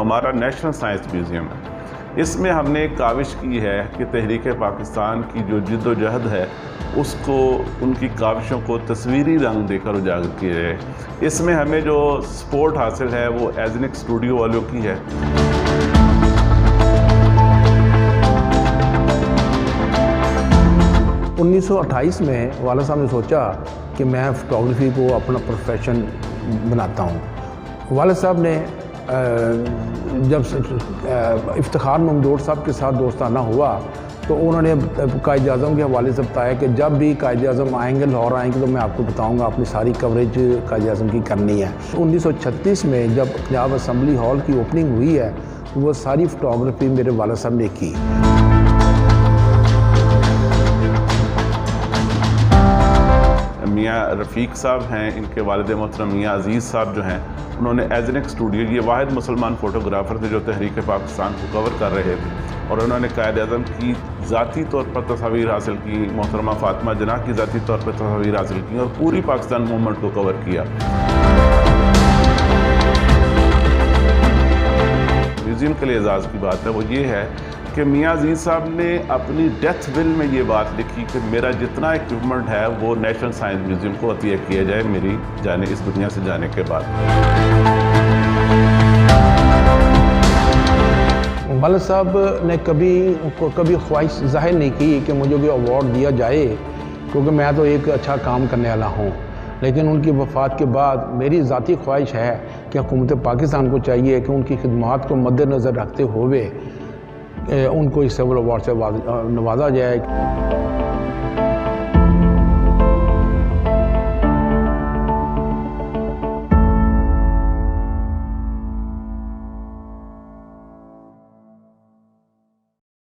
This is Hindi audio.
हमारा नेशनल साइंस म्यूज़ियम है। इसमें हमने एक काविश की है कि तहरीक पाकिस्तान की जो जिद्दोजहद है उसको, उनकी काविशों को तस्वीरी रंग देकर उजागर किया जाए। इसमें हमें जो सपोर्ट हासिल है वो एजनिक स्टूडियो वालों की है। उन्नीस 1928 में वाला साहब ने सोचा कि मैं फ़ोटोग्राफ़ी को अपना प्रोफेशन बनाता हूँ। वाला साहब ने जब इफ्तिखार ममदूर साहब के साथ दोस्ताना हुआ तो उन्होंने कायद आज़म के हवाले से बताया कि जब भी कायद आज़म आएँगे, लाहौर आएँगे, तो मैं आपको बताऊँगा, अपनी सारी कवरेज कायद आज़म की करनी है। 1936 में जब पंजाब असम्बली हॉल की ओपनिंग हुई है, वो सारी फ़ोटोग्राफ़ी मेरे वाला साहब ने की। मियाँ रफ़ीक साहब हैं, इनके वालिद मोहतरम मियाँ अज़ीज़ साहब जो हैं, उन्होंने एजनिक स्टूडियो, ये वाहिद मुसलमान फ़ोटोग्राफ़र थे जो तहरीक पाकिस्तान को कवर कर रहे थे, और उन्होंने कायद आज़म की ज़ाती तौर पर तस्वीर हासिल की, मोहतरमा फ़ातिमा जिन्ना की ज़ाती तौर पर तस्वीर हासिल की और पूरी पाकिस्तान मूवमेंट को कवर किया। म्यूज़ियम के लिए एजाज़ की बात है वो ये है कि मियाँ अज़ीज़ साहब ने अपनी डेथ विल में ये बात लिखी कि मेरा जितना इक्विपमेंट है वो नेशनल साइंस म्यूज़ियम को अतिया किया जाए मेरी जाने, इस दुनिया से जाने के बाद। वाला साहब ने कभी ख्वाहिश जाहिर नहीं की कि मुझे कोई अवार्ड दिया जाए, क्योंकि मैं तो एक अच्छा काम करने वाला हूँ। लेकिन उनकी वफ़ात के बाद मेरी ज़ाती ख्वाहिश है कि हुकूमत पाकिस्तान को चाहिए कि उनकी खिदमत को मद्देनज़र रखते हुए उनको इस सिविल अवार्ड से नवाजा जाए।